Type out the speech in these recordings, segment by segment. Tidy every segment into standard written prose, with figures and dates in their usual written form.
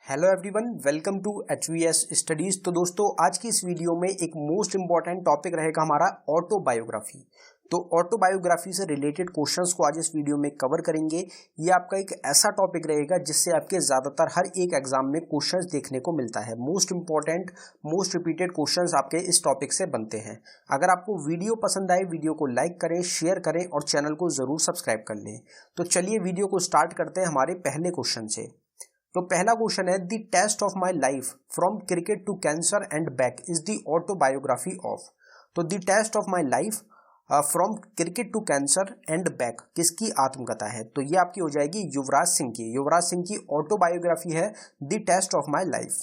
Hello everyone, welcome to HVS studies. तो दोस्तों, आज की इस वीडियो में एक मोस्ट इंपॉर्टेंट टॉपिक रहेगा हमारा ऑटोबायोग्राफी। तो ऑटोबायोग्राफी से रिलेटेड क्वेश्चंस को आज इस वीडियो में कवर करेंगे। ये आपका एक ऐसा टॉपिक रहेगा जिससे आपके ज़्यादातर हर एक एग्जाम में क्वेश्चंस देखने को मिलता है। Most important, most repeated questions आपके इस टॉपिक से बनते हैं। अगर आपको वीडियो पसंद आए, वीडियो को लाइक करें, शेयर करें और चैनल को ज़रूर सब्सक्राइब कर लें। तो चलिए वीडियो को स्टार्ट करते हैं हमारे पहले क्वेश्चन से। तो पहला क्वेश्चन है, the test of my life from cricket to cancer and back is the autobiography of. तो the test of my life from cricket to cancer and back किसकी आत्मकथा है? तो ये आपकी हो जाएगी युवराज सिंह की। युवराज सिंह की ऑटोबायोग्राफी है the test of my life.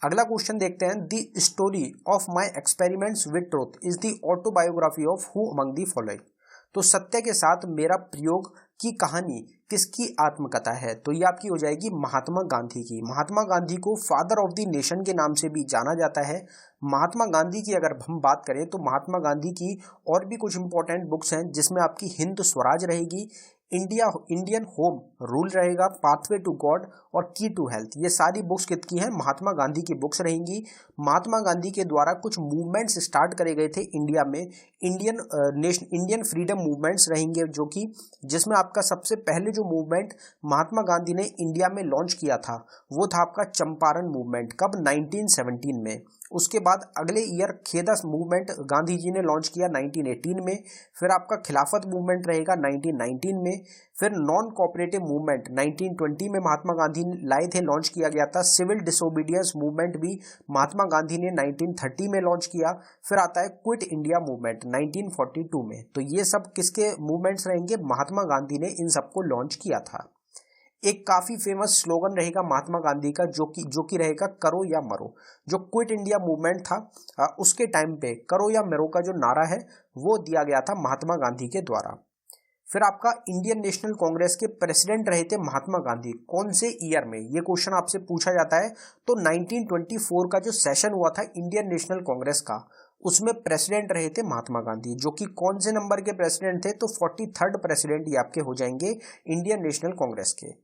अगला क्वेश्चन देखते हैं, the story of my experiments with truth is the autobiography of who among the following. तो सत्य के साथ मेरा प्रयोग की कहानी किसकी आत्मकथा है? तो ये आपकी हो जाएगी महात्मा गांधी की। महात्मा गांधी को फादर ऑफ द नेशन के नाम से भी जाना जाता है। महात्मा गांधी की अगर हम बात करें तो महात्मा गांधी की और भी कुछ इंपॉर्टेंट बुक्स हैं, जिसमें आपकी हिंद स्वराज रहेगी, इंडियन होम रूल रहेगा, पाथवे टू गॉड और की टू हेल्थ। ये सारी बुक्स किसकी हैं? महात्मा गांधी की बुक्स रहेंगी। महात्मा गांधी के द्वारा कुछ मूवमेंट्स स्टार्ट करे गए थे इंडिया में, इंडियन फ्रीडम मूवमेंट्स रहेंगे, जो कि जिसमें आपका सबसे पहले जो मूवमेंट महात्मा गांधी ने इंडिया में लॉन्च किया था वो था आपका चंपारण मूवमेंट। कब? 1917 में। उसके बाद अगले ईयर खेदा मूवमेंट गांधी जी ने लॉन्च किया 1918 में। फिर आपका खिलाफत मूवमेंट रहेगा 1919 में। फिर नॉन कोऑपरेटिव मूवमेंट 1920 में महात्मा गांधी लाए थे, लॉन्च किया गया था। सिविल डिसोबीडियंस मूवमेंट भी महात्मा गांधी ने 1930 में लॉन्च किया। फिर आता है क्विट इंडिया मूवमेंट 1942 में। तो ये सब किसके मूवमेंट्स रहेंगे? महात्मा गांधी ने इन सबको लॉन्च किया था। एक काफी फेमस स्लोगन रहेगा महात्मा गांधी का, जो कि रहेगा करो या मरो। जो क्विट इंडिया मूवमेंट था उसके टाइम पे करो या मरो का जो नारा है वो दिया गया था महात्मा गांधी के द्वारा। फिर आपका इंडियन नेशनल कांग्रेस के प्रेसिडेंट रहे थे महात्मा गांधी, कौन से ईयर में? ये क्वेश्चन आपसे पूछा जाता है। तो 1924 का जो सेशन हुआ था इंडियन नेशनल कांग्रेस का, उसमें प्रेसिडेंट रहे थे महात्मा गांधी, जो कि कौन से नंबर के प्रेसिडेंट थे? तो 43rd प्रेसिडेंट ये आपके हो जाएंगे इंडियन नेशनल कांग्रेस के।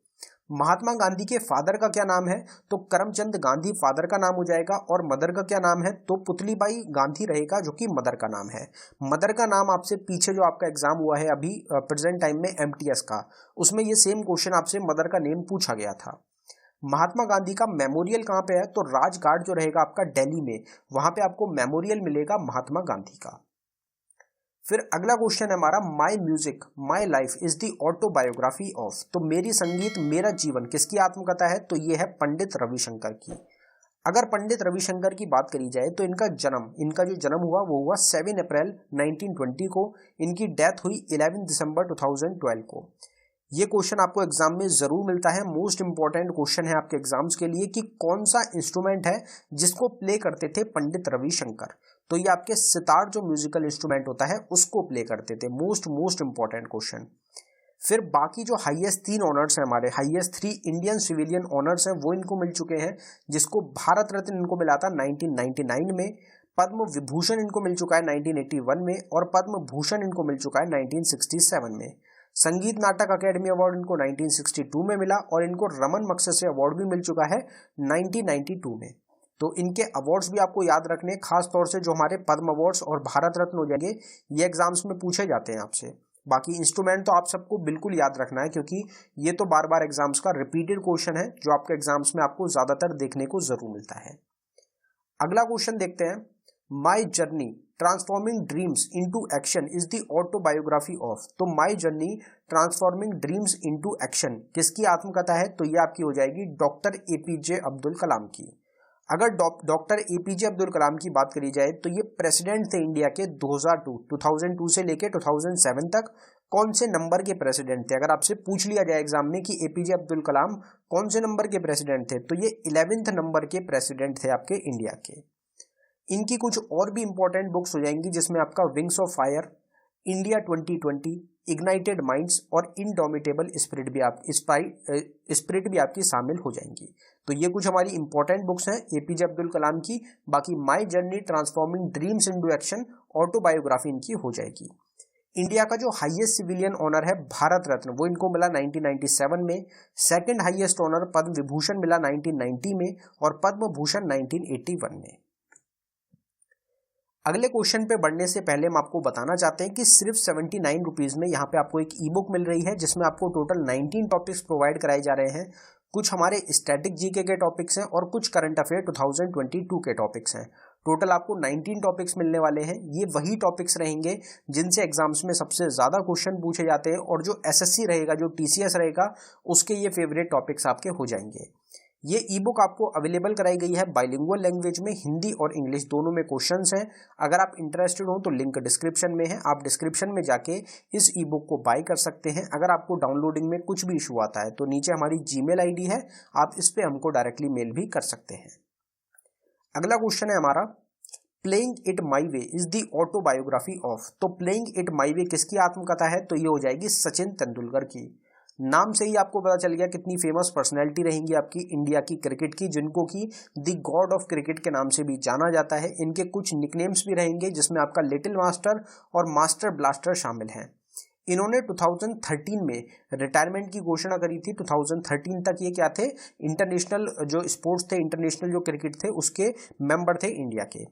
महात्मा गांधी के फादर का क्या नाम है? तो करमचंद गांधी फादर का नाम हो जाएगा। और मदर का क्या नाम है? तो पुतलीबाई गांधी रहेगा, जो कि मदर का नाम है। मदर का नाम आपसे पीछे जो आपका एग्जाम हुआ है अभी प्रेजेंट टाइम में MTS का, उसमें ये सेम क्वेश्चन आपसे मदर का नेम पूछा गया था। महात्मा गांधी का मेमोरियल कहाँ पे है? तो राजघाट जो रहेगा आपका दिल्ली में, वहां पे आपको मेमोरियल मिलेगा महात्मा गांधी का। फिर अगला क्वेश्चन है हमारा, my music my life is the autobiography of. तो मेरी संगीत मेरा जीवन किसकी आत्मकथा है? तो ये है पंडित रविशंकर की। अगर पंडित रविशंकर की बात करी जाए तो इनका जो जन्म हुआ वो हुआ 7 अप्रैल 1920 को। इनकी डेथ हुई 11 दिसंबर 2012 को। ये क्वेश्चन आपको एग्जाम में जरूर मिलता है। मोस्ट इंपॉर्टेंट क्वेश्चन है आपके एग्जाम्स के लिए कि कौन सा इंस्ट्रूमेंट है जिसको प्ले करते थे पंडित रविशंकर। तो ये आपके सितार जो म्यूजिकल इंस्ट्रूमेंट होता है उसको प्ले करते थे। Most important question. फिर बाकी जो हाईएस्ट 3 ऑनर्स हैं हमारे, हाईएस्ट 3 इंडियन सिविलियन ऑनर्स हैं, वो इनको मिल चुके हैं। जिसको भारत रत्न इनको मिला था 1999 में, पद्म विभूषण इनको मिल चुका है 1981 में, और पद्म भूषण इनको मिल चुका है 1967 में। संगीत नाटक अकेडमी अवार्ड इनको 1962 में मिला, और इनको रमन मगसेसे अवार्ड भी मिल चुका है 1992 में। तो इनके अवार्ड्स भी आपको याद रखने, खास तौर से जो हमारे पद्म अवार्ड्स और भारत रत्न हो जाएंगे, ये एग्जाम्स में पूछे जाते हैं आपसे। बाकी इंस्ट्रूमेंट तो आप सबको बिल्कुल याद रखना है, क्योंकि ये तो बार बार एग्जाम्स का रिपीटेड क्वेश्चन है जो आपके एग्जाम्स में आपको ज्यादातर देखने को जरूर मिलता है। अगला क्वेश्चन देखते हैं, my journey transforming dreams into action is the autobiography of. तो my journey transforming dreams into action किसकी आत्मकथा है? तो ये आपकी हो जाएगी डॉक्टर APJ अब्दुल कलाम की। अगर डॉक्टर APJ अब्दुल कलाम की बात करी जाए तो ये प्रेसिडेंट थे इंडिया के 2002 से लेके 2007 तक। कौन से नंबर के प्रेसिडेंट थे? अगर आपसे पूछ लिया जाए एग्जाम में कि APJ अब्दुल कलाम कौन से नंबर के प्रेसिडेंट थे, तो ये 11वें नंबर के प्रेसिडेंट थे आपके इंडिया के। इनकी कुछ और भी इंपॉर्टेंट बुक्स हो जाएंगी, जिसमें आपका wings of fire, India 2020, ignited minds और इनडोमिटेबल स्पिरिट भी आपकी शामिल हो जाएंगी। तो ये कुछ हमारी इंपॉर्टेंट बुक्स हैं APJ अब्दुल कलाम की। बाकी माई journey transforming dreams into action autobiography इनकी हो जाएगी। इंडिया का जो हाईएस्ट सिविलियन ऑनर है भारत रत्न, वो इनको मिला 1997 में। Second highest honour Padma Vibhushan मिला 1990 में और पद्म भूषण 1981 में। अगले क्वेश्चन पे बढ़ने से पहले हम आपको बताना चाहते हैं कि सिर्फ 79 रुपीज में यहाँ पे आपको एक ई बुक मिल रही है, जिसमें आपको टोटल 19 टॉपिक्स प्रोवाइड कराए जा रहे हैं। कुछ हमारे स्टैटिक जीके के टॉपिक्स हैं और कुछ करंट अफेयर 2022 के टॉपिक्स हैं। टोटल आपको 19 टॉपिक्स मिलने वाले हैं। ये वही टॉपिक्स रहेंगे जिनसे एग्जाम्स में सबसे ज़्यादा क्वेश्चन पूछे जाते हैं, और जो एसएससी रहेगा, जो टीसीएस रहेगा, उसके ये फेवरेट टॉपिक्स आपके हो जाएंगे। ये ई बुक आपको अवेलेबल कराई गई है बाइलिंगुअल लैंग्वेज में, हिंदी और इंग्लिश दोनों में क्वेश्चंस हैं। अगर आप इंटरेस्टेड हो तो लिंक डिस्क्रिप्शन में है, आप डिस्क्रिप्शन में जाके इस ई बुक को बाय कर सकते हैं। अगर आपको डाउनलोडिंग में कुछ भी इशू आता है तो नीचे हमारी जीमेल आईडी है, आप इस पे हमको डायरेक्टली मेल भी कर सकते हैं। अगला क्वेश्चन है हमारा, playing it my way is the autobiography of. तो प्लेइंग इट माई वे किसकी आत्मकथा है? तो ये हो जाएगी सचिन तेंदुलकर की। नाम से ही आपको पता चल गया कितनी फेमस पर्सनैलिटी रहेंगी आपकी इंडिया की क्रिकेट की, जिनको कि द गॉड ऑफ क्रिकेट के नाम से भी जाना जाता है। इनके कुछ निकनेम्स भी रहेंगे, जिसमें आपका लिटिल मास्टर और मास्टर ब्लास्टर शामिल हैं। इन्होंने 2013 में रिटायरमेंट की घोषणा करी थी। 2013 तक ये क्या थे? इंटरनेशनल जो स्पोर्ट्स थे, इंटरनेशनल जो क्रिकेट थे, उसके मेंबर थे इंडिया के।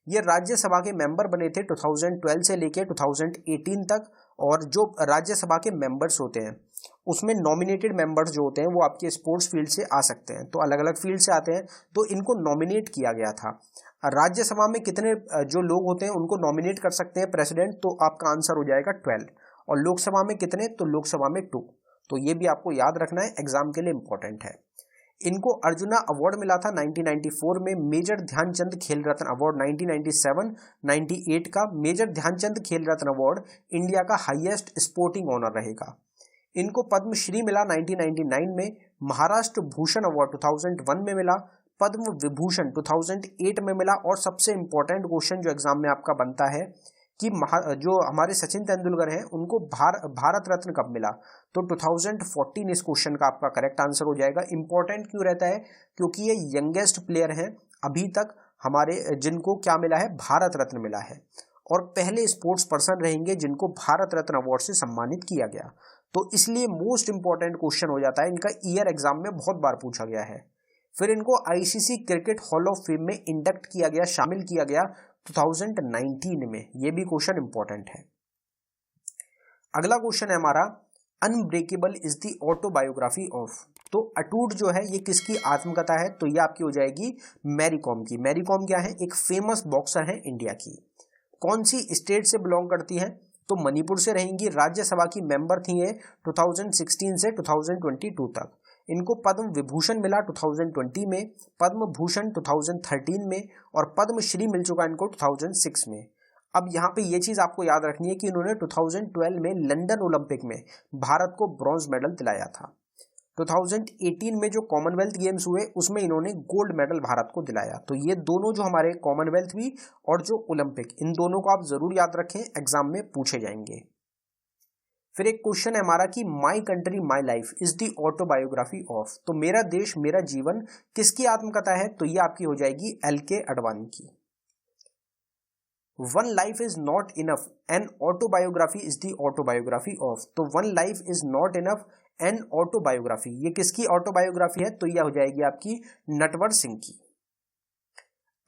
ये राज्यसभा के मेंबर बने थे 2012 से लेकर 2018 तक। और जो राज्यसभा के मेंबर्स होते हैं उसमें नॉमिनेटेड मेंबर्स जो होते हैं वो आपके स्पोर्ट्स फील्ड से आ सकते हैं, तो अलग अलग फील्ड से आते हैं, तो इनको नॉमिनेट किया गया था। राज्यसभा में कितने जो लोग होते हैं उनको नॉमिनेट कर सकते हैं प्रेसिडेंट? तो आपका आंसर हो जाएगा 12। और लोकसभा में कितने? तो लोकसभा में 2। तो ये भी आपको याद रखना है, एग्जाम के लिए इंपॉर्टेंट है। इनको अर्जुना अवार्ड मिला था 1994 में, मेजर ध्यानचंद खेल रत्न अवार्ड 1997-98 का। मेजर ध्यानचंद खेल रत्न अवार्ड इंडिया का हाईएस्ट स्पोर्टिंग ऑनर रहेगा। इनको पद्मश्री मिला 1999 में, महाराष्ट्र भूषण अवार्ड 2001 में मिला, पद्म विभूषण 2008 में मिला। और सबसे इंपॉर्टेंट क्वेश्चन जो एग्जाम में आपका बनता है कि जो हमारे सचिन तेंदुलकर हैं उनको भारत रत्न कब मिला? तो 2014 इस क्वेश्चन का आपका करेक्ट आंसर हो जाएगा। इंपॉर्टेंट क्यों रहता है? क्योंकि ये यंगेस्ट प्लेयर हैं अभी तक हमारे, जिनको क्या मिला है? भारत रत्न मिला है, और पहले स्पोर्ट्स पर्सन रहेंगे जिनको भारत रत्न अवार्ड से सम्मानित किया गया। तो इसलिए मोस्ट इंपॉर्टेंट क्वेश्चन हो जाता है, इनका ईयर एग्जाम में बहुत बार पूछा गया है। फिर इनको ICC cricket hall of fame में इंडक्ट किया गया, शामिल किया गया 2019 में। यह भी क्वेश्चन इंपॉर्टेंट है। अगला क्वेश्चन है हमारा, unbreakable is the autobiography of. तो अटूट जो है ये किसकी आत्मकथा है? तो ये आपकी हो जाएगी मैरी कॉम की। मैरी कॉम क्या है? एक फेमस बॉक्सर है इंडिया की। कौन सी स्टेट से बिलोंग करती है? तो मणिपुर से रहेंगी। राज्यसभा की मेंबर थी ये 2016 से 2022 तक। इनको पद्म विभूषण मिला 2020 में, पद्म भूषण 2013 में, और पद्मश्री मिल चुका इनको 2006 में। अब यहाँ पे ये चीज आपको याद रखनी है कि इन्होंने 2012 में लंदन ओलंपिक में भारत को ब्रॉन्ज मेडल दिलाया था। 2018 में जो कॉमनवेल्थ गेम्स हुए उसमें इन्होंने गोल्ड मेडल भारत को दिलाया। तो ये दोनों जो हमारे कॉमनवेल्थ भी और जो ओलंपिक, इन दोनों को आप जरूर याद रखें, एग्जाम में पूछे जाएंगे। फिर एक क्वेश्चन है हमारा कि my country my life is the autobiography of. तो मेरा देश मेरा जीवन किसकी आत्मकथा है? तो ये आपकी हो जाएगी LK अडवाणी की। One life is not enough an autobiography is the autobiography of. तो one life is not enough an autobiography, ये किसकी ऑटोबायोग्राफी है? तो यह हो जाएगी आपकी नटवर सिंह की।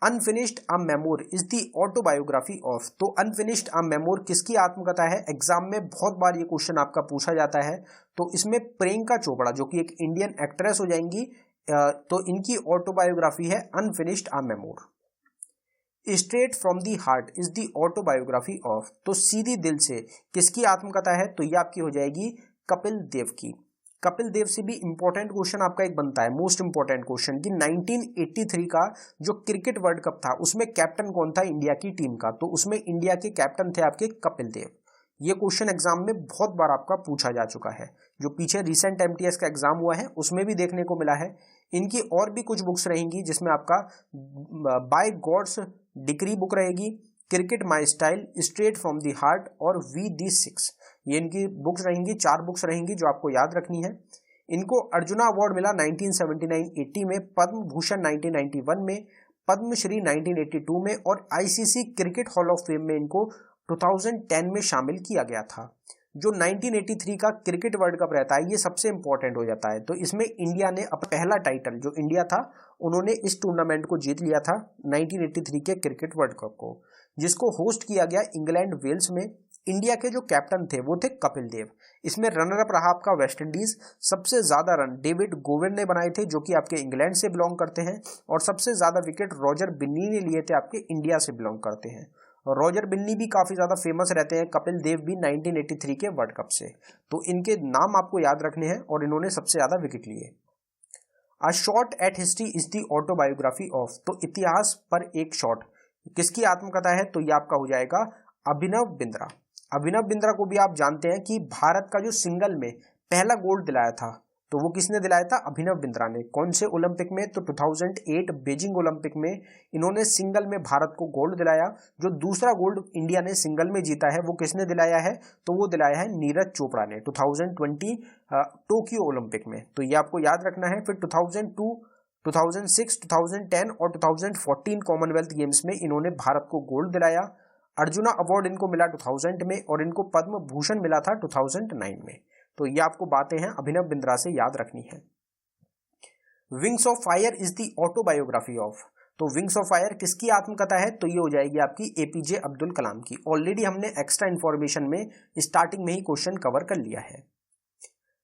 Unfinished a memoir is the autobiography of. तो अनफिनिश्ड अ मेमोर किसकी आत्मकथा है? एग्जाम में बहुत बार ये क्वेश्चन आपका पूछा जाता है। तो इसमें प्रियंका चोपड़ा जो कि एक इंडियन एक्ट्रेस हो जाएंगी, तो इनकी ऑटोबायोग्राफी है unfinished a memoir. Straight from the heart is the autobiography of. तो सीधी दिल से किसकी आत्मकथा है? तो ये आपकी हो जाएगी कपिल देव की। कपिल देव से भी इंपॉर्टेंट क्वेश्चन आपका एक बनता है, मोस्ट इंपॉर्टेंट क्वेश्चन, कि 1983 का जो क्रिकेट वर्ल्ड कप था उसमें कैप्टन कौन था इंडिया की टीम का? तो उसमें इंडिया के कैप्टन थे आपके कपिल देव। ये क्वेश्चन एग्जाम में बहुत बार आपका पूछा जा चुका है। जो पीछे रिसेंट MTS का एग्जाम हुआ है उसमें भी देखने को मिला है। इनकी और भी कुछ बुक्स रहेंगी, जिसमें आपका बाय गॉड्स डिक्री बुक रहेगी, cricket my style, straight from the heart और वी दी 6। ये इनकी बुक्स रहेंगी, 4 बुक्स रहेंगी जो आपको याद रखनी है। इनको अर्जुना अवार्ड मिला 1979-80 में, पद्म भूषण 1991 में, पद्मश्री 1982 में, और ICC cricket hall of fame में इनको 2010 में शामिल किया गया था। जो 1983 का क्रिकेट वर्ल्ड कप रहता है ये सबसे इंपॉर्टेंट हो जाता है। तो इसमें इंडिया ने अपना पहला टाइटल, जो इंडिया था उन्होंने इस टूर्नामेंट को जीत लिया था 1983 के क्रिकेट वर्ल्ड कप को, जिसको होस्ट किया गया इंग्लैंड वेल्स में। इंडिया के जो कैप्टन थे वो थे कपिल देव। इसमें रनर अप रहा आपका वेस्ट इंडीज। सबसे ज्यादा रन डेविड गोविंद ने बनाए थे जो कि आपके इंग्लैंड से बिलोंग करते हैं, और सबसे ज्यादा विकेट रॉजर बिन्नी ने लिए थे, आपके इंडिया से बिलोंग करते हैं। रॉजर बिन्नी भी काफी ज्यादा फेमस रहते हैं, कपिल देव भी 1983 के वर्ल्ड कप से। तो इनके नाम आपको याद रखने हैं और इन्होंने सबसे ज्यादा विकेट लिए। A shot at history is the autobiography of, तो इतिहास पर एक शॉट किसकी आत्मकथा है? तो ये आपका हो जाएगा अभिनव बिंद्रा। अभिनव बिंद्रा को भी आप जानते हैं कि भारत का जो सिंगल में पहला गोल्ड दिलाया था, तो वो किसने दिलाया था? अभिनव बिंद्रा ने। कौन से ओलंपिक में? तो 2008 बीजिंग ओलंपिक में इन्होंने सिंगल में भारत को गोल्ड दिलाया। जो दूसरा गोल्ड इंडिया ने सिंगल में जीता है वो किसने दिलाया है? तो वो दिलाया है नीरज चोपड़ा ने 2020 टोक्यो ओलंपिक में। तो ये आपको याद रखना है। फिर 2002, 2006, 2010 और 2014 कॉमनवेल्थ गेम्स में इन्होंने भारत को गोल्ड दिलाया। अर्जुना अवार्ड इनको मिला 2000 में, और इनको पद्म भूषण मिला था 2009 में। तो ये आपको बातें हैं अभिनव बिंद्रा से याद रखनी है। Wings of fire is the autobiography of, तो विंग्स ऑफ फायर किसकी आत्मकथा है? तो ये हो जाएगी आपकी एपीजे अब्दुल कलाम की। ऑलरेडी हमने एक्स्ट्रा इंफॉर्मेशन में स्टार्टिंग में ही क्वेश्चन कवर कर लिया है।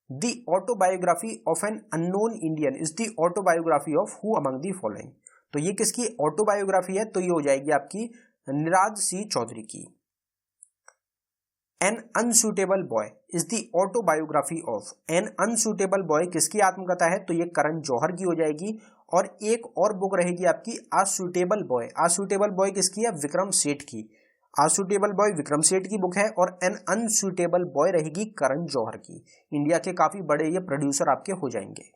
The autobiography of an unknown Indian is the autobiography of who among the following, तो ये किसकी ऑटोबायोग्राफी है? तो ये हो जाएगी आपकी निराज सी चौधरी की। An unsuitable boy is the autobiography of, an unsuitable boy किसकी आत्मकथा है? तो ये करण जौहर की हो जाएगी। और एक और बुक रहेगी आपकी असुटेबल बॉय। असुटेबल बॉय किसकी है? विक्रम सेठ की। असुटेबल बॉय विक्रम सेठ की बुक है, और एन अनसुटेबल बॉय रहेगी करण जौहर की। इंडिया के काफी बड़े ये प्रोड्यूसर आपके हो जाएंगे।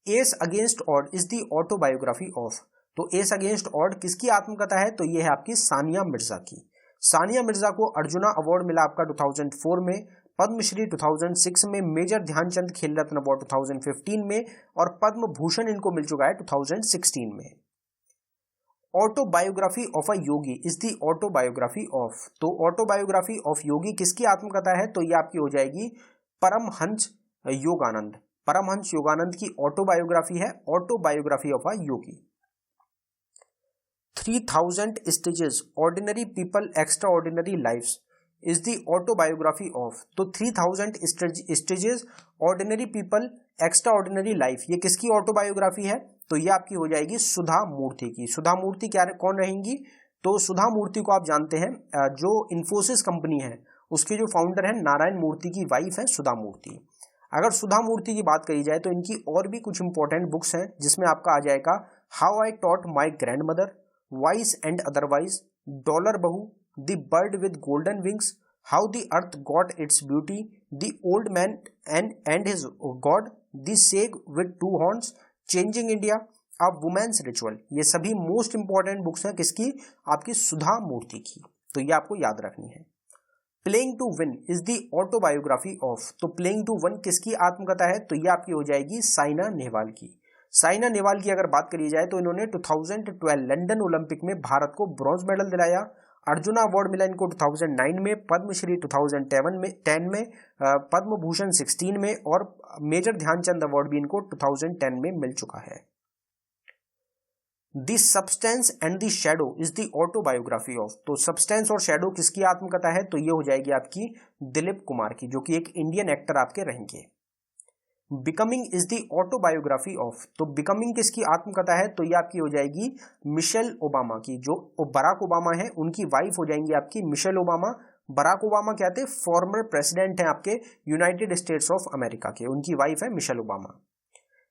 S against odd is the autobiography of, तो एस अगेंस्ट ऑड किसकी आत्मकथा है? तो ये है आपकी सानिया मिर्जा की। सानिया मिर्जा को अर्जुना अवार्ड मिला आपका 2004 में, पद्मश्री 2006 में, मेजर ध्यानचंद खेल रत्न अवार्ड 2015 में, और पद्म भूषण इनको मिल चुका है 2016 में। Autobiography of a Yogi is the autobiography of, तो ऑटोबायोग्राफी ऑफ योगी किसकी आत्मकथा है? तो ये आपकी हो जाएगी परमहंस योगानंद। परमहंस योगानंद की ऑटोबायोग्राफी है, autobiography of a yogi. 3000 stages ordinary people extra ordinary lifes is the autobiography of, तो 3000 stages ordinary people extra ordinary life ये किसकी ऑटोबायोग्राफी है? तो ये आपकी हो जाएगी सुधा मूर्ति की। सुधा मूर्ति क्या कौन रहेंगी? तो सुधा मूर्ति को आप जानते हैं, जो इन्फोसिस कंपनी है उसके जो फाउंडर है नारायण मूर्ति की वाइफ है सुधा मूर्ति। अगर सुधा मूर्ति की बात करी जाए तो इनकी और भी कुछ इंपॉर्टेंट बुक्स हैं, जिसमें आपका आ जाएगा how I taught my grandmother, wise and otherwise, dollar Bahu, the bird with golden wings, how the earth got its beauty, the old man and his god, the sage with 2 horns, changing India, a women's ritual. ये सभी most important books हैं किसकी? आपकी सुधा मूर्ति की। तो ये आपको याद रखनी है। Playing to win is the autobiography of, तो प्लेइंग टू विन किसकी आत्मकथा है? तो ये आपकी हो जाएगी साइना नेहवाल की। साइना नेहवाल की अगर बात करी जाए तो इन्होंने 2012 लंदन ओलंपिक में भारत को ब्रॉन्ज मेडल दिलाया। अर्जुना अवार्ड मिला इनको 2009 में, पद्मश्री 2010 में, पद्म भूषण 16 में, और मेजर ध्यानचंद अवार्ड भी इनको 2010 में मिल चुका है। The substance and the shadow is the autobiography of, तो सब्सटेंस और शैडो किसकी आत्मकथा है? तो ये हो जाएगी आपकी दिलीप कुमार की, जो कि एक इंडियन एक्टर आपके रहेंगे। Becoming is the autobiography of, तो बिकमिंग किसकी आत्मकथा है? तो ये आपकी हो जाएगी मिशेल ओबामा की। जो बराक ओबामा है उनकी वाइफ हो जाएंगी आपकी मिशेल ओबामा। बराक ओबामा क्या थे? फॉर्मर प्रेसिडेंट हैं आपके यूनाइटेड स्टेट्स ऑफ अमेरिका के, उनकी वाइफ है Michelle Obama.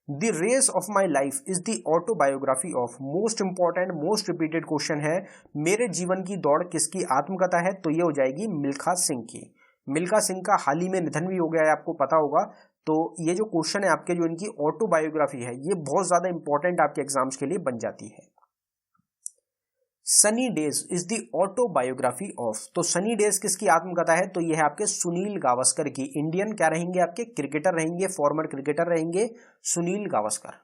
The race of my life is the autobiography of, most important most repeated question है, मेरे जीवन की दौड़ किसकी आत्मकथा है? तो ये हो जाएगी मिल्खा सिंह की। मिल्खा सिंह का हाल ही में निधन भी हो गया है, आपको पता होगा। तो ये जो क्वेश्चन है आपके, जो इनकी ऑटोबायोग्राफी है, ये बहुत ज्यादा इंपॉर्टेंट आपके एग्जाम्स के लिए बन जाती है। Sunny days is the autobiography of, तो सनी डेज किसकी आत्मकथा है? तो ये है आपके सुनील गावस्कर की। इंडियन क्या रहेंगे आपके? क्रिकेटर रहेंगे, फॉर्मर क्रिकेटर रहेंगे Sunil Gavaskar.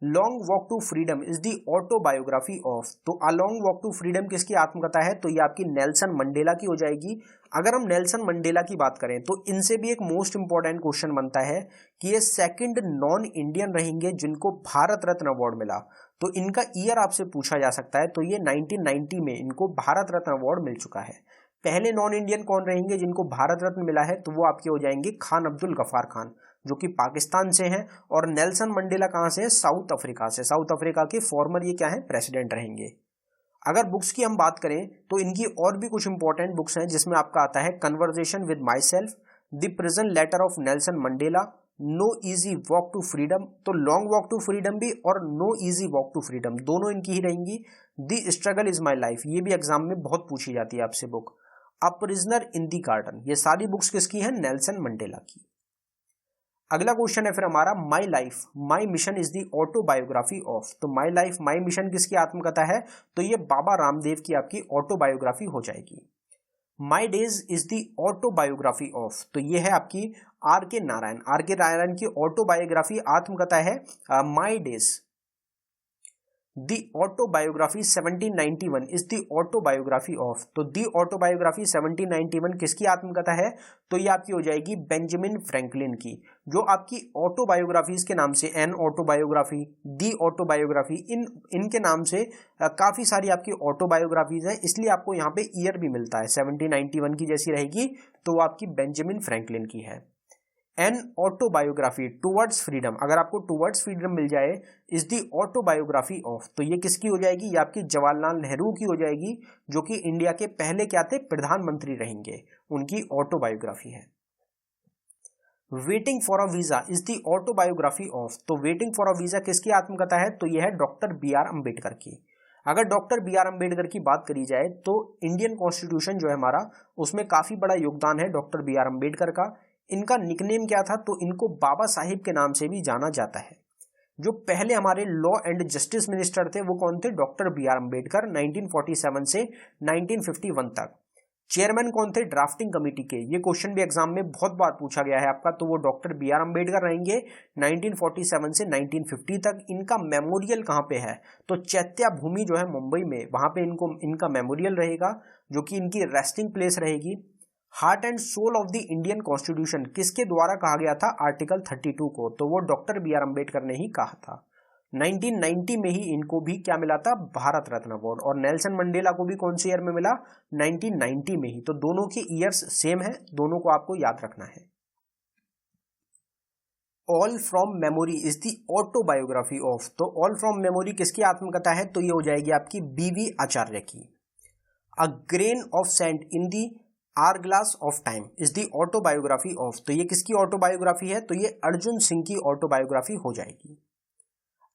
Long walk to freedom is the autobiography of, तो a long walk to freedom किसकी आत्मकथा है, तो ये आपकी नेल्सन मंडेला की हो जाएगी। अगर हम नेल्सन मंडेला की बात करें तो इनसे भी एक मोस्ट इंपॉर्टेंट क्वेश्चन बनता है कि ये सेकंड नॉन इंडियन रहेंगे जिनको भारत रत्न अवार्ड मिला, तो इनका ईयर आपसे पूछा जा सकता है। तो ये 1990 में इनको भारत रत्न अवार्ड मिल चुका है। पहले नॉन इंडियन कौन रहेंगे जिनको भारत रत्न मिला है, तो वो आपके हो जाएंगे खान अब्दुल गफार खान, जो कि पाकिस्तान से हैं। और नेल्सन मंडेला कहाँ से है, साउथ अफ्रीका से। साउथ अफ्रीका के फॉर्मर ये क्या है, प्रेसिडेंट रहेंगे। अगर बुक्स की हम बात करें तो इनकी और भी कुछ इंपॉर्टेंट बुक्स हैं, जिसमें आपका आता है conversation with myself, the prison letter of Nelson Mandela, no easy walk to freedom, तो लॉन्ग वॉक टू फ्रीडम भी और no easy walk to freedom दोनों इनकी ही रहेंगी। The struggle is my life, ये भी एग्जाम में बहुत पूछी जाती है आपसे book. A prisoner in the garden, ये सारी बुक्स किसकी हैं, नेल्सन मंडेला की। अगला क्वेश्चन है फिर हमारा, my life my mission is the autobiography of, तो माई लाइफ माई मिशन किसकी आत्मकथा है, तो ये बाबा रामदेव की आपकी ऑटोबायोग्राफी हो जाएगी। My days is the autobiography of, तो ये है आपकी आर के नारायण। आर के नारायण की ऑटोबायोग्राफी आत्मकथा है my days. The autobiography 1791 is the autobiography of, तो दी ऑटोबायोग्राफी 1791 किसकी आत्मकथा है, तो ये आपकी हो जाएगी बेंजामिन फ्रैंकलिन की। जो आपकी ऑटोबायोग्राफीज के नाम से एन ऑटोबायोग्राफी, दी ऑटोबायोग्राफी, इनके नाम से काफी सारी आपकी ऑटोबायोग्राफीज हैं, इसलिए आपको यहाँ पे ईयर भी मिलता है। 1791 की जैसी रहेगी तो वो आपकी बेंजामिन फ्रैंकलिन की है। एन ऑटोबायोग्राफी टुवर्ड्स फ्रीडम, अगर आपको टुवर्ड्स फ्रीडम मिल जाए, इज दी ऑटोबायोग्राफी ऑफ, तो ये किसकी हो जाएगी, ये आपकी जवाहरलाल नेहरू की हो जाएगी, जो कि इंडिया के पहले क्या थे, प्रधानमंत्री रहेंगे, उनकी ऑटोबायोग्राफी है। Waiting for a visa is the autobiography of, तो वेटिंग फॉर अ वीजा किसकी आत्मकथा है, तो यह है डॉक्टर बी आर अम्बेडकर की। अगर डॉक्टर बी आर अम्बेडकर की बात करी जाए तो इंडियन कॉन्स्टिट्यूशन जो है हमारा, उसमें काफी बड़ा योगदान है डॉक्टर बी आर अम्बेडकर का। इनका निकनेम क्या था, तो इनको बाबा साहिब के नाम से भी जाना जाता है। जो पहले हमारे लॉ एंड जस्टिस मिनिस्टर थे वो कौन थे, डॉक्टर बी आर अम्बेडकर, 1947 से 1951 तक। चेयरमैन कौन थे, ड्राफ्टिंग कमेटी के, ये क्वेश्चन भी एग्जाम में बहुत बार पूछा गया है आपका, तो वो डॉक्टर बी आर अम्बेडकर रहेंगे 1947 से 1950 तक। इनका मेमोरियल कहाँ पे है, तो चैत्या भूमि जो है मुंबई में, वहां पे इनका मेमोरियल रहेगा, जो कि इनकी रेस्टिंग प्लेस रहेगी। Heart and soul of the Indian constitution किसके द्वारा कहा गया था, आर्टिकल 32 को, तो वो डॉक्टर बी आर अम्बेडकर ने ही कहा था। 1990 में ही इनको भी क्या मिला था, भारत रत्न अवार्ड। और नेल्सन मंडेला को भी कौन से ईयर में मिला, 1990 में ही। तो दोनों के ईयर्स सेम है, दोनों को आपको याद रखना है। All from memory is the autobiography of, तो ऑल फ्रॉम मेमोरी किसकी आत्मकथा है, तो ये हो जाएगी आपकी बीवी आचार्य की। A grain of sand in the hourglass of time is the autobiography of, तो ये किसकी ऑटोबायोग्राफी है, तो ये अर्जुन सिंह की ऑटोबायोग्राफी हो जाएगी।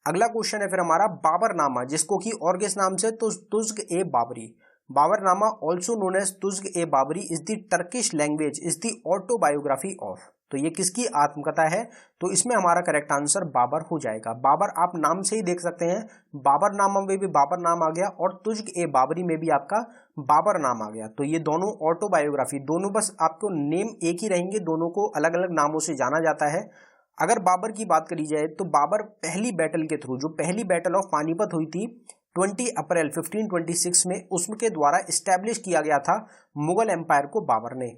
अगला क्वेश्चन है फिर हमारा, बाबरनामा, जिसको कि और किस नाम से, तो Tuzuk e Baburi. Baburnama also known as Tuzuk e Baburi is the Turkish language is the autobiography of, तो ये किसकी आत्मकथा है, तो इसमें हमारा करेक्ट आंसर बाबर हो जाएगा। बाबर आप नाम से ही देख सकते हैं, बाबरनामा में भी बाबर नाम आ गया और तुज़्क ए बाबरी में भी आपका बाबर नाम आ गया। तो ये दोनों ऑटोबायोग्राफी, दोनों बस आपको नेम एक ही रहेंगे, दोनों को अलग अलग नामों से जाना जाता है। अगर बाबर की बात करी जाए तो बाबर पहली बैटल के थ्रू, जो पहली बैटल ऑफ पानीपत हुई थी 20 अप्रैल 1526 में, उसके द्वारा इस्टेब्लिश किया गया था मुगल एम्पायर को बाबर ने।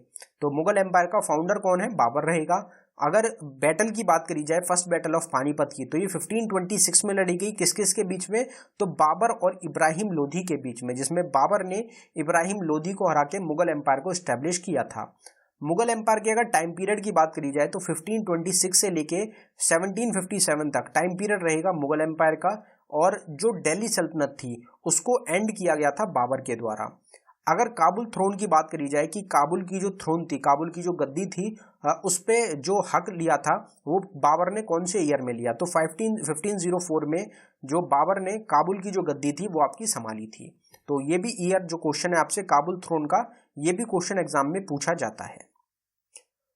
तो मुगल एम्पायर का फाउंडर कौन है, बाबर रहेगा। अगर बैटल की बात करी जाए फर्स्ट बैटल ऑफ पानीपत की, तो ये 1526 में लड़ी गई, किस किस के बीच में, तो बाबर और इब्राहिम लोधी के बीच में, जिसमें बाबर ने इब्राहिम लोधी को हरा के मुगल एम्पायर को इस्टेब्लिश किया था। मुगल एम्पायर के अगर टाइम पीरियड की बात करी जाए तो 1526 से लेके 1757 तक टाइम पीरियड रहेगा मुगल एम्पायर का। और जो दिल्ली सल्तनत थी उसको एंड किया गया था बाबर के द्वारा। अगर काबुल थ्रोन की बात करी जाए कि काबुल की जो थ्रोन थी, काबुल की जो गद्दी थी, उस पे जो हक लिया था वो बाबर ने कौन से ईयर में लिया, तो 1504 में जो बाबर ने काबुल की जो गद्दी थी वो आपकी संभाली थी। तो ये भी ईयर जो क्वेश्चन है आपसे काबुल थ्रोन का, ये भी क्वेश्चन एग्जाम में पूछा जाता है।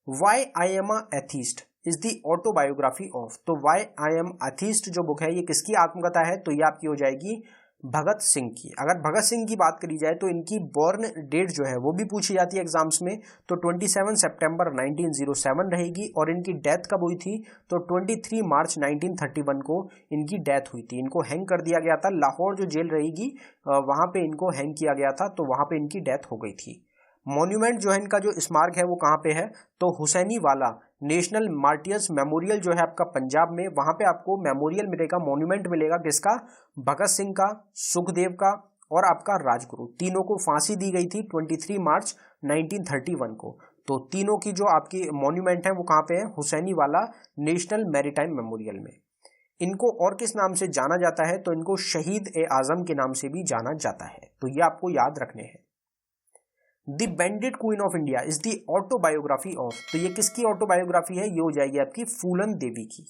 Why I am a atheist is the autobiography of, तो वाई आई एम एथीस्ट जो बुक है ये किसकी आत्मकथा है, तो ये आपकी हो जाएगी भगत सिंह की। अगर भगत सिंह की बात करी जाए तो इनकी बॉर्न डेट जो है वो भी पूछी जाती है एग्जाम्स में, तो 27 सितंबर 1907 रहेगी। और इनकी डेथ कब हुई थी, तो 23 मार्च 1931 को इनकी डेथ हुई थी। इनको हैंग कर दिया गया था, लाहौर जो जेल रहेगी वहां पे इनको हैंग किया गया था, तो वहां पे इनकी डेथ हो गई थी। मॉन्यूमेंट जो है इनका, जो स्मारक है वो कहाँ पे है, तो हुसैनी वाला नेशनल मार्टियर्स मेमोरियल जो है आपका पंजाब में, वहां पे आपको मेमोरियल मिलेगा, मॉन्यूमेंट मिलेगा। किसका, भगत सिंह का, सुखदेव का और आपका राजगुरु, तीनों को फांसी दी गई थी 23 मार्च 1931 को। तो तीनों की जो आपकी मॉन्यूमेंट है वो कहाँ पे है, हुसैनी वाला नेशनल मैरीटाइम मेमोरियल में। इनको और किस नाम से जाना जाता है, तो इनको शहीद ए आजम के नाम से भी जाना जाता है, तो ये आपको याद रखने हैं। The bandit queen of India is the autobiography of, तो ये किसकी ऑटोबायोग्राफी है, ये हो जाएगी आपकी फूलन देवी की।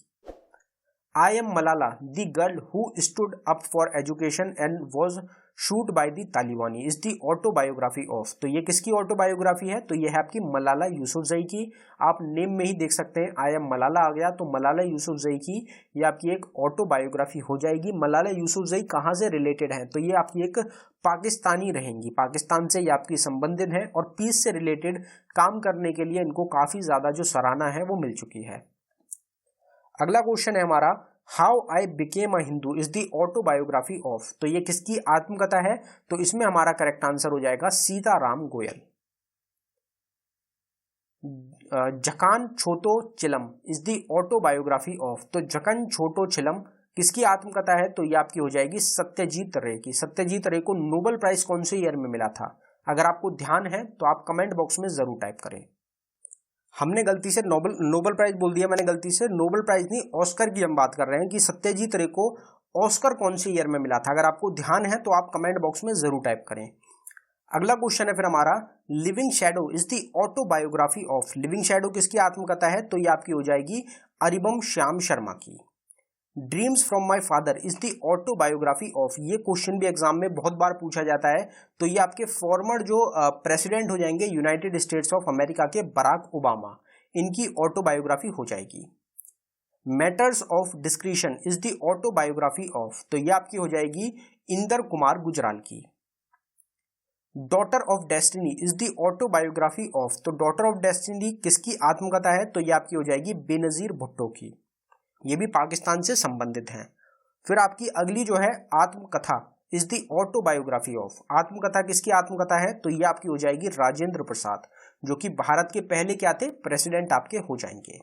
I am Malala the girl who stood up for education and was shoot by the तालिबानी इज द ऑटोबायोग्राफी ऑफ, तो ये किसकी ऑटोबायोग्राफी है, तो ये है आपकी मलाला यूसुफजई की। आप नेम में ही देख सकते हैं आई एम मलाला आ गया, तो मलाला यूसुफजई की ये आपकी एक ऑटोबायोग्राफी हो जाएगी। मलाला यूसुफजई कहाँ से रिलेटेड है, तो ये आपकी एक पाकिस्तानी रहेंगी, पाकिस्तान से ये आपकी संबंधित है और पीस से रिलेटेड काम करने के लिए इनको काफी ज्यादा जो सराहना है वो मिल चुकी है। अगला क्वेश्चन है हमारा, how I became a Hindu is the autobiography of, तो ये किसकी आत्मकथा है, तो इसमें हमारा करेक्ट आंसर हो जाएगा सीताराम गोयल। जकान छोटो चिलम इज द ऑटोबायोग्राफी ऑफ, तो जकन छोटो चिलम किसकी आत्मकथा है, तो ये आपकी हो जाएगी सत्यजीत रे की। सत्यजीत रे को नोबेल प्राइज कौन से ईयर में मिला था, अगर आपको ध्यान है तो आप कमेंट बॉक्स में जरूर टाइप करें। हमने गलती से नोबेल प्राइज बोल दिया, मैंने गलती से, नोबेल प्राइज नहीं, ऑस्कर की हम बात कर रहे हैं कि सत्यजीत रे को ऑस्कर कौन से ईयर में मिला था। अगर आपको ध्यान है तो आप कमेंट बॉक्स में जरूर टाइप करें। अगला क्वेश्चन है फिर हमारा, living shadow is the autobiography of, living shadow किसकी आत्मकथा है, तो ये आपकी हो जाएगी अरिबम श्याम शर्मा की। Dreams from my father is the autobiography of, ये क्वेश्चन भी एग्जाम में बहुत बार पूछा जाता है, तो ये आपके फॉर्मर जो प्रेसिडेंट हो जाएंगे यूनाइटेड स्टेट्स ऑफ अमेरिका के, बराक ओबामा, इनकी ऑटोबायोग्राफी हो जाएगी। Matters of discretion is the autobiography of, तो ये आपकी हो जाएगी इंदर कुमार गुजराल की। Daughter of destiny is the autobiography of, तो डॉटर ऑफ डेस्टिनी किसकी आत्मकथा है, तो ये आपकी हो जाएगी बेनजीर भुट्टो की। ये भी पाकिस्तान से संबंधित हैं। फिर आपकी अगली जो है आत्मकथा इज द ऑटोबायोग्राफी ऑफ, आत्मकथा किसकी आत्मकथा है, तो ये आपकी हो जाएगी राजेंद्र प्रसाद, जो कि भारत के पहले क्या थे, प्रेसिडेंट आपके हो जाएंगे।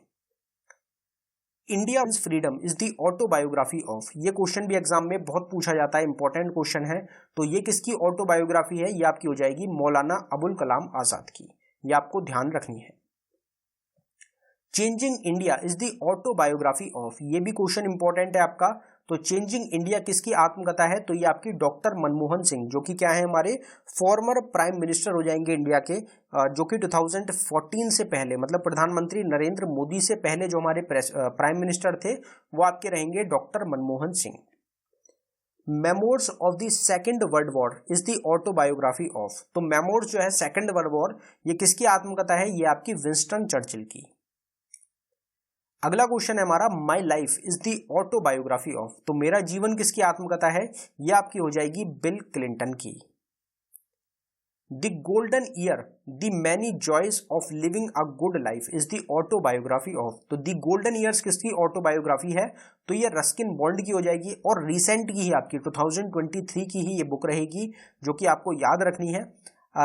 India freedom is the autobiography of, ये क्वेश्चन भी एग्जाम में बहुत पूछा जाता है, इंपॉर्टेंट क्वेश्चन है, तो ये किसकी ऑटोबायोग्राफी है, ये आपकी हो जाएगी मौलाना अबुल कलाम आजाद की, ये आपको ध्यान रखनी है। Changing India is the autobiography of, ये भी क्वेश्चन इंपॉर्टेंट है आपका, तो चेंजिंग इंडिया किसकी आत्मकथा है, तो ये आपकी डॉक्टर मनमोहन सिंह, जो कि क्या है हमारे फॉर्मर प्राइम मिनिस्टर हो जाएंगे इंडिया के, जो कि 2014 से पहले, मतलब प्रधानमंत्री नरेंद्र मोदी से पहले जो हमारे प्राइम मिनिस्टर थे वो आपके रहेंगे doctor Manmohan Singh. Memoirs of the second world war is the autobiography of, तो मेमोर्स जो है सेकेंड वर्ल्ड वॉर, ये किसकी आत्मकथा है, ये आपकी विंस्टन चर्चिल की। अगला क्वेश्चन है हमारा, माई life is the autobiography of, तो मेरा जीवन किसकी आत्मकथा है, यह आपकी हो जाएगी बिल क्लिंटन की। The golden year the many joys of living a good life is the autobiography of, तो द गोल्डन ईयर्स किसकी ऑटोबायोग्राफी है, तो ये रस्किन बॉन्ड की हो जाएगी, और रिसेंट की ही आपकी 2023 की ही ये बुक रहेगी, जो कि आपको याद रखनी है।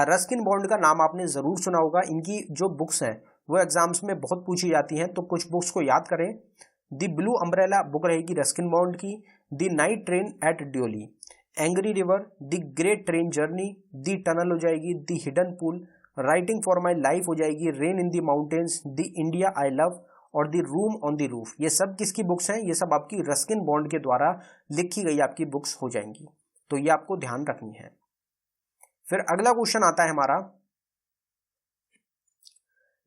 रस्किन बॉन्ड का नाम आपने जरूर सुना होगा, इनकी जो बुक्स हैं वो एग्जाम्स में बहुत पूछी जाती हैं, तो कुछ बुक्स को याद करें। द ब्लू अम्ब्रेला बुक रहेगी रस्किन बॉन्ड की, the night train at Deoli, angry river, the great train journey, the tunnel हो जाएगी, the hidden pool, writing for my life हो जाएगी, rain in the mountains, the India I love और the room on the roof. ये सब किसकी books हैं, ये सब आपकी रस्किन बॉन्ड के द्वारा लिखी गई आपकी बुक्स हो जाएंगी, तो ये आपको ध्यान रखनी है। फिर अगला क्वेश्चन आता है हमारा,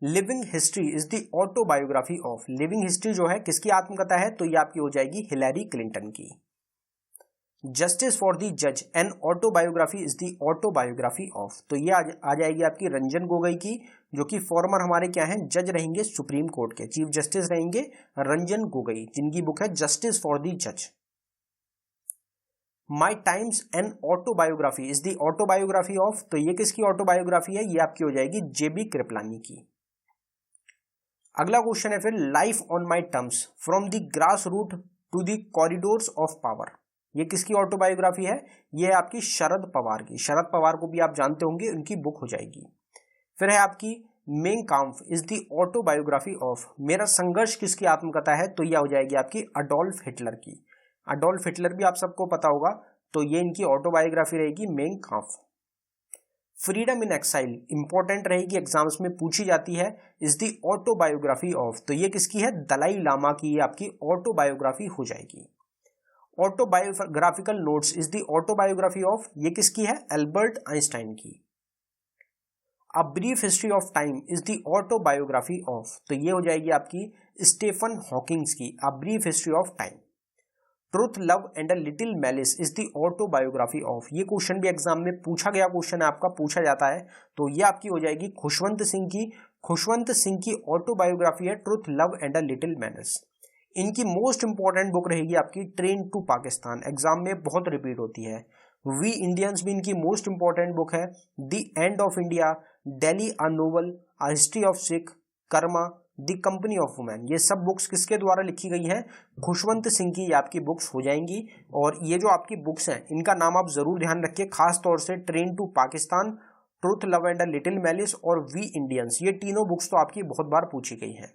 living history is the autobiography of, living history जो है किसकी आत्मकथा है, तो ये आपकी हो जाएगी हिलैरी क्लिंटन की। जस्टिस फॉर द जज N autobiography is the autobiography of, तो ये आ जाएगी आपकी रंजन गोगोई की, जो कि फॉर्मर हमारे क्या हैं, जज रहेंगे सुप्रीम कोर्ट के, चीफ जस्टिस रहेंगे रंजन गोगोई, जिनकी बुक है जस्टिस फॉर द जज। माई times N autobiography is the autobiography of, तो ये किसकी ऑटोबायोग्राफी है, ये आपकी हो जाएगी जेबी कृपलानी की। अगला क्वेश्चन है फिर, life on my terms from the grass root to the corridors of power, ये किसकी ऑटोबायोग्राफी है, ये है आपकी शरद पवार की। शरद पवार को भी आप जानते होंगे, उनकी बुक हो जाएगी। फिर है आपकी Mein Kampf is the autobiography of, मेरा संघर्ष किसकी आत्मकथा है, तो यह हो जाएगी आपकी अडोल्फ हिटलर की। अडोल्फ हिटलर भी आप सबको पता होगा, तो ये इनकी ऑटोबायोग्राफी रहेगी Mein Kampf. Freedom in exile important रहेगी, एग्जाम्स में पूछी जाती है, इज दी ऑटोबायोग्राफी ऑफ, तो ये किसकी है, दलाई लामा की, ये आपकी ऑटोबायोग्राफी हो जाएगी। Autobiographical notes is the autobiography of, ये किसकी है, एल्बर्ट आइंस्टाइन की। A brief history of time is the autobiography of, तो ये हो जाएगी आपकी स्टीफन हॉकिंग्स की a brief history of time. Truth love and a little malice is the autobiography of, ये क्वेश्चन भी एग्जाम में पूछा गया क्वेश्चन है आपका, पूछा जाता है, तो ये आपकी हो जाएगी खुशवंत सिंह की। खुशवंत सिंह की ऑटोबायोग्राफी है truth love and a little malice. इनकी मोस्ट इंपॉर्टेंट बुक रहेगी आपकी ट्रेन टू पाकिस्तान, एग्जाम में बहुत रिपीट होती है। वी इंडियंस भी इनकी मोस्ट इंपॉर्टेंट बुक है। The end of India, Delhi a novel, a history of Sikh, Karma, the company of women, ये सब बुक्स किसके द्वारा लिखी गई हैं, खुशवंत सिंह की, ये आपकी बुक्स हो जाएंगी। और ये जो आपकी बुक्स हैं, इनका नाम आप जरूर ध्यान रखिए, खास तौर से train to Pakistan, truth love and a little malice और वी इंडियंस, ये तीनों बुक्स तो आपकी बहुत बार पूछी गई हैं।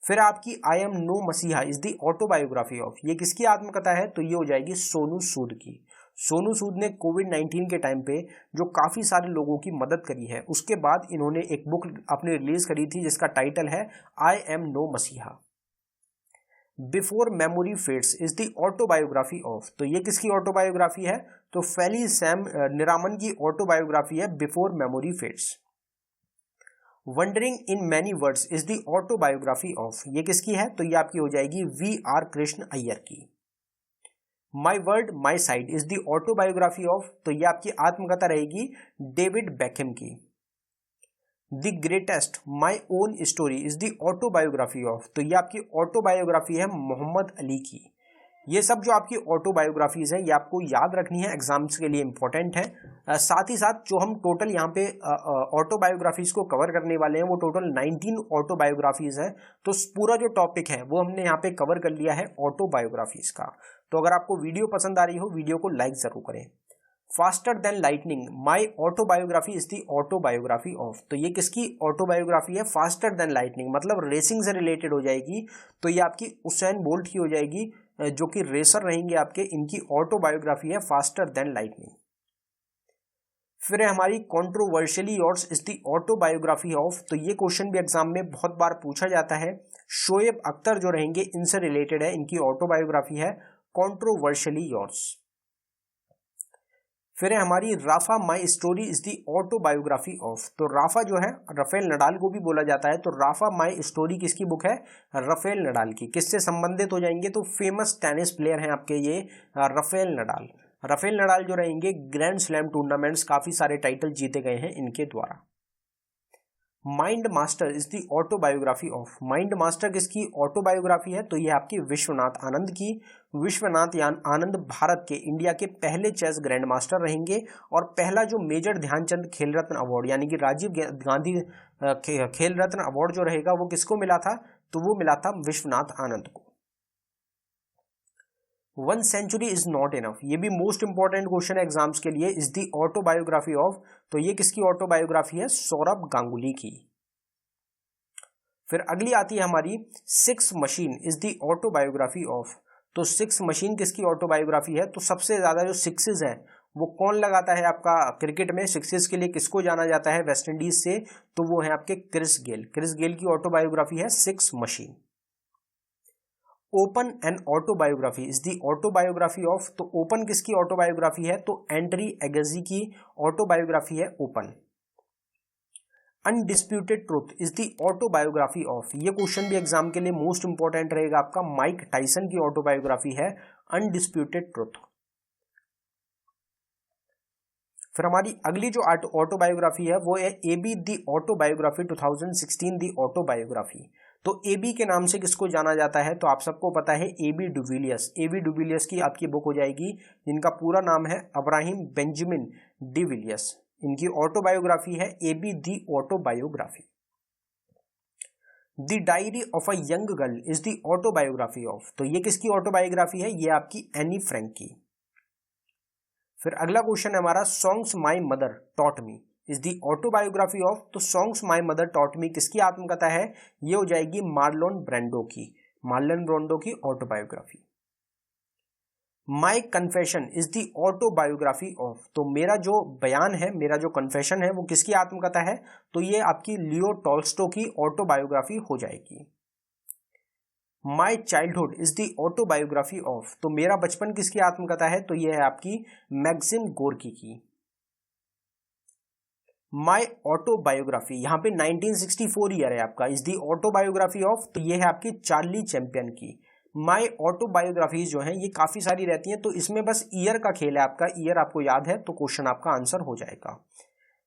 फिर आपकी आई एम नो मसीहा इज दी ऑटोबायोग्राफी ऑफ, ये किसकी आत्मकथा है, तो ये हो जाएगी सोनू सूद की। सोनू सूद ने कोविड-19 के टाइम पे जो काफी सारे लोगों की मदद करी है, उसके बाद इन्होंने एक बुक अपनी रिलीज करी थी जिसका टाइटल है आई एम नो मसीहा। Before memory fades is the autobiography of, तो ये किसकी ऑटोबायोग्राफी है, तो फेली सैम निरामन की ऑटोबायोग्राफी है before memory fades. Wondering in many words is the autobiography of, ये किसकी है, तो ये आपकी हो जाएगी वी आर कृष्ण अय्यर की। My word my side is the autobiography of, तो ये आपकी आत्मकथा रहेगी डेविड बेकहम की। The greatest my own story is the autobiography of, तो ये आपकी ऑटोबायोग्राफी है मोहम्मद अली की। ये सब जो आपकी ऑटोबायोग्राफीज हैं, ये आपको याद रखनी है, एग्जाम्स के लिए इंपॉर्टेंट है। साथ ही साथ जो हम टोटल यहाँ पे ऑटोबायोग्राफीज को कवर करने वाले हैं, वो टोटल 19 ऑटोबायोग्राफीज हैं। तो पूरा जो टॉपिक है वो हमने यहाँ पे कवर कर लिया है ऑटोबायोग्राफीज का। तो अगर आपको वीडियो पसंद आ रही हो, वीडियो को लाइक जरूर करें। Faster than lightning my autobiography is the autobiography of, तो ये किसकी ऑटोबायोग्राफी है, फास्टर देन लाइटनिंग, मतलब रेसिंग से रिलेटेड हो जाएगी, तो ये आपकी उसैन बोल्ट की हो जाएगी, जो कि रेसर रहेंगे आपके, इनकी ऑटोबायोग्राफी है फास्टर देन लाइटनिंग। फिर है हमारी controversially yours is the autobiography of, तो ये क्वेश्चन भी एग्जाम में बहुत बार पूछा जाता है। शोएब अख्तर जो रहेंगे, इनसे रिलेटेड है, इनकी ऑटोबायोग्राफी है कंट्रोवर्शियली योर्स। फिर है हमारी Rafa my story is the autobiography of, तो राफा जो है राफेल नडाल को भी बोला जाता है, तो राफा माई स्टोरी किसकी बुक है, राफेल नडाल की। किससे संबंधित हो जाएंगे, तो फेमस टेनिस प्लेयर हैं आपके ये राफेल नडाल। राफेल नडाल जो रहेंगे, ग्रैंड स्लैम टूर्नामेंट्स काफी सारे टाइटल जीते गए हैं इनके द्वारा। Mind master is the autobiography of, mind master किसकी ऑटोबायोग्राफी है, तो ये आपकी विश्वनाथ आनंद की। विश्वनाथ आनंद भारत के, इंडिया के पहले चेस ग्रैंड मास्टर रहेंगे, और पहला जो मेजर ध्यानचंद खेल रत्न अवार्ड यानी कि राजीव गांधी खेल रत्न अवार्ड जो रहेगा वो किसको मिला था, तो वो मिला था विश्वनाथ आनंद को। 1 सेंचुरी इज नॉट इनफ, ये भी मोस्ट इंपॉर्टेंट क्वेश्चन है एग्जाम्स के लिए, इज दी ऑटोबायोग्राफी ऑफ, तो ये किसकी ऑटोबायोग्राफी है, सौरभ गांगुली की। फिर अगली आती है हमारी 6 machine is the autobiography of, तो 6 मशीन किसकी ऑटोबायोग्राफी है, तो सबसे ज्यादा जो सिक्सेस हैं वो कौन लगाता है आपका क्रिकेट में, सिक्सेस के लिए किसको जाना जाता है वेस्ट इंडीज से, तो वो है आपके क्रिस गेल। क्रिस गेल की ऑटोबायोग्राफी है 6 machine. Open and autobiography is the autobiography of, तो ओपन किसकी ऑटोबायोग्राफी है, तो एंड्री एगेजी की ऑटोबायोग्राफी है open. Undisputed truth is the autobiography of, ये क्वेश्चन भी एग्जाम के लिए मोस्ट इंपॉर्टेंट रहेगा आपका, माइक टाइसन की ऑटोबायोग्राफी है अनडिस्प्यूटेड ट्रुथ। फिर हमारी अगली जो ऑटोबायोग्राफी है वो है एबी दी ऑटोबायोग्राफी 2016 दी ऑटोबायोग्राफी, तो AB के नाम से किसको जाना जाता है, तो आप सबको पता है AB डिविलियर्स। AB डिविलियर्स की आपकी बुक हो जाएगी, जिनका पूरा नाम है अब्राहिम बेंजामिन डिविलियर्स। इनकी ऑटोबायोग्राफी है AB the autobiography. The diary of a young girl is the autobiography of, तो ये किसकी ऑटोबायोग्राफी है, ये आपकी एनी फ्रैंक की। फिर अगला क्वेश्चन है हमारा, songs my mother taught me is the autobiography of, तो songs my mother taught me किसकी आत्मकथा है, ये हो जाएगी मार्लोन ब्रांडो की, मार्लोन ब्रांडो की autobiography. My confession is the autobiography of, तो मेरा जो बयान है, मेरा जो कन्फेशन है वो किसकी आत्मकथा है, तो ये आपकी लियो टॉल्स्टो की ऑटोबायोग्राफी हो जाएगी। My childhood is the autobiography of, तो मेरा बचपन किसकी आत्मकथा है, तो ये है आपकी मैक्सिम गोर्की की। माई ऑटोबायोग्राफी, यहाँ पे 1964 ईयर है आपका, इज दी ऑटोबायोग्राफी ऑफ, तो ये है आपकी चार्ली चैंपियन की। माई ऑटोबायोग्राफीज जो हैं ये काफी सारी रहती हैं, तो इसमें बस ईयर का खेल है आपका, ईयर आपको याद है तो क्वेश्चन आपका आंसर हो जाएगा।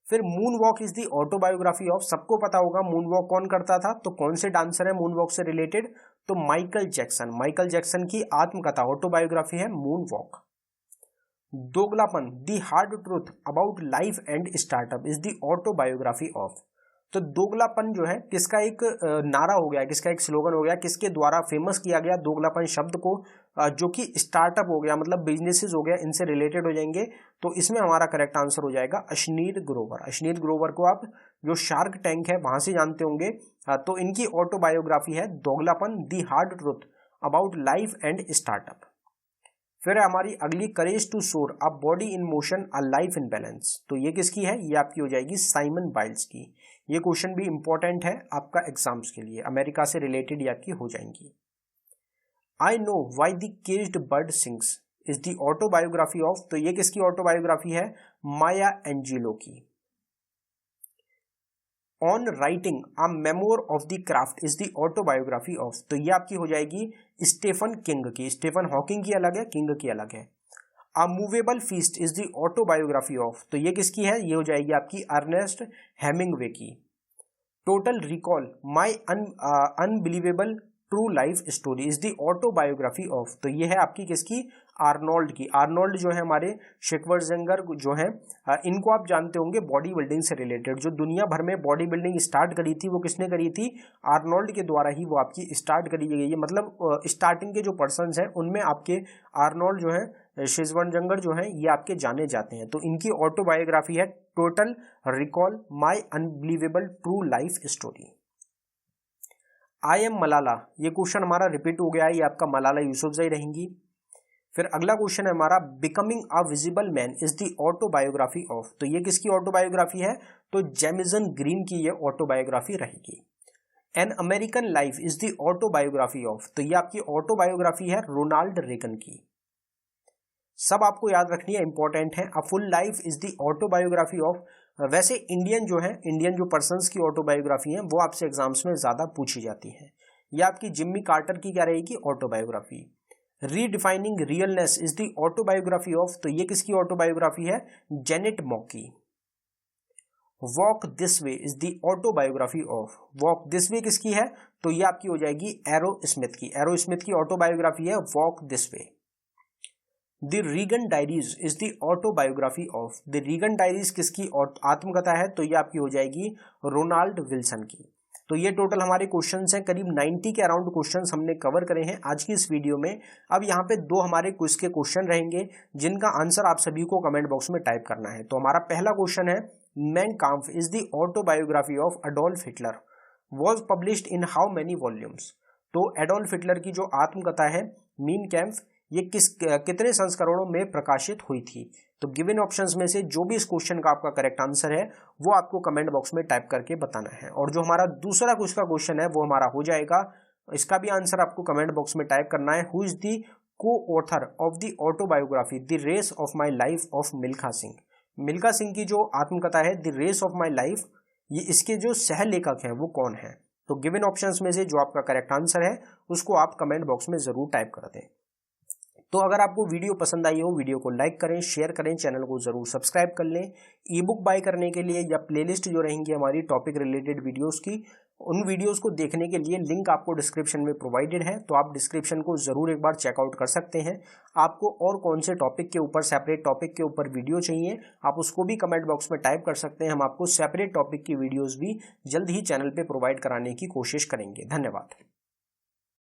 फिर moon walk is the autobiography of, सबको पता होगा मून वॉक कौन करता था, तो कौन से डांसर है मून वॉक से रिलेटेड, तो माइकल जैक्सन। माइकल जैक्सन की आत्मकथा ऑटोबायोग्राफी है moon walk. Doglapan the hard truth about life and startup is the autobiography of, तो दोगलापन जो है किसका एक नारा हो गया, किसका एक स्लोगन हो गया, किसके द्वारा फेमस किया गया दोगलापन शब्द को, जो कि स्टार्टअप हो गया मतलब बिजनेसेस हो गया, इनसे रिलेटेड हो जाएंगे। तो इसमें हमारा करेक्ट आंसर हो जाएगा अश्नीर ग्रोवर। अश्नीर ग्रोवर को आप जो शार्क टैंक है वहां से जानते होंगे, तो इनकी ऑटोबायोग्राफी है Doglapan the hard truth about life and startup. फिर है हमारी अगली, courage to soar a body in motion a life in balance, तो ये किसकी है, ये आपकी हो जाएगी साइमन बाइल्स की। ये क्वेश्चन भी इंपॉर्टेंट है आपका एग्जाम्स के लिए, अमेरिका से रिलेटेड ये आपकी हो जाएंगी। I know why the caged bird sings is the autobiography of, तो ये किसकी ऑटोबायोग्राफी है, माया एंजेलो की। On writing a memoir of the craft is the autobiography of, तो ये आपकी हो जाएगी स्टीफन किंग की। स्टीफन हॉकिंग की अलग है, किंग की अलग है। A movable feast is the autobiography of, तो ये किसकी है, ये हो जाएगी आपकी अर्नेस्ट हेमिंगवे की। Total recall my unbelievable true life story is the autobiography of, तो ये है आपकी किसकी, आर्नोल्ड की। आर्नोल्ड जो है हमारे शिकवर्जेंगर जो है, इनको आप जानते होंगे बॉडी बिल्डिंग से रिलेटेड, जो दुनिया भर में बॉडी बिल्डिंग स्टार्ट करी थी वो किसने करी थी, आर्नोल्ड के द्वारा ही वो आपकी स्टार्ट करी गई है। मतलब स्टार्टिंग के जो पर्सन्स हैं उनमें आपके आर्नोल्ड जो है, शिकवर्जेंगर जो है, ये आपके जाने जाते हैं। तो इनकी ऑटोबायोग्राफी है total recall my unbelievable true life story. I am Malala, ये क्वेश्चन हमारा रिपीट हो गया है, ये आपका मलाला यूसुफजई रहेंगी। फिर अगला क्वेश्चन है हमारा, becoming a visible man is the autobiography of, तो ये किसकी ऑटोबायोग्राफी है, तो जेमिसन ग्रीन की ये ऑटोबायोग्राफी रहेगी। An American life is the autobiography of, तो ये आपकी ऑटोबायोग्राफी है रोनाल्ड रेगन की। सब आपको याद रखनी है, इंपॉर्टेंट है। A full life is the autobiography of, वैसे इंडियन जो है, इंडियन जो पर्सन्स की ऑटोबायोग्राफी है वो आपसे एग्जाम्स में ज्यादा पूछी जाती है। ये आपकी जिम्मी कार्टर की क्या रहेगी, autobiography. Redefining realness is the autobiography of, तो ये किसकी ऑटोबायोग्राफी है, जेनेट मॉक की। Walk this way is the autobiography of, walk this way किसकी है, तो ये आपकी हो जाएगी एरो स्मिथ की। एरो स्मिथ की ऑटोबायोग्राफी है walk this way. The Reagan diaries is the autobiography of, the Reagan diaries किसकी आत्मकथा है, तो ये आपकी हो जाएगी रोनाल्ड विल्सन की। तो ये टोटल हमारे क्वेश्चंस हैं, करीब 90 के अराउंड क्वेश्चंस हमने कवर करे हैं आज की इस वीडियो में। अब यहाँ पे दो हमारे क्विज के क्वेश्चन रहेंगे जिनका आंसर आप सभी को कमेंट बॉक्स में टाइप करना है। तो हमारा पहला क्वेश्चन है, Mein Kampf is the autobiography of Adolf Hitler was published in how many volumes, तो एडोल्फ हिटलर की जो आत्मकथा है मीन कैम्फ, ये कितने संस्करणों में प्रकाशित हुई थी। तो गिवन ऑप्शंस में से जो भी इस क्वेश्चन का आपका करेक्ट आंसर है वो आपको कमेंट बॉक्स में टाइप करके बताना है। और जो हमारा दूसरा कुछ का क्वेश्चन है वो हमारा हो जाएगा, इसका भी आंसर आपको कमेंट बॉक्स में टाइप करना है, who is the co author of the autobiography the race of my life of Milkha Singh. Milkha Singh की जो आत्मकथा है the race of my life, ये इसके जो सह लेखक हैं वो कौन है। तो गिवन ऑप्शंस में से जो आपका करेक्ट आंसर है उसको आप कमेंट बॉक्स में जरूर टाइप कर दें। तो अगर आपको वीडियो पसंद आई हो, वीडियो को लाइक करें, शेयर करें, चैनल को जरूर सब्सक्राइब कर लें। ई बुक बाय करने के लिए या प्लेलिस्ट जो रहेंगी हमारी टॉपिक रिलेटेड वीडियोस की, उन वीडियोस को देखने के लिए लिंक आपको डिस्क्रिप्शन में प्रोवाइडेड है, तो आप डिस्क्रिप्शन को ज़रूर एक बार चेकआउट कर सकते हैं। आपको और कौन से टॉपिक के ऊपर, सेपरेट टॉपिक के ऊपर वीडियो चाहिए, आप उसको भी कमेंट बॉक्स में टाइप कर सकते हैं। हम आपको सेपरेट टॉपिक की वीडियोज़ भी जल्द ही चैनल पर प्रोवाइड कराने की कोशिश करेंगे। धन्यवाद।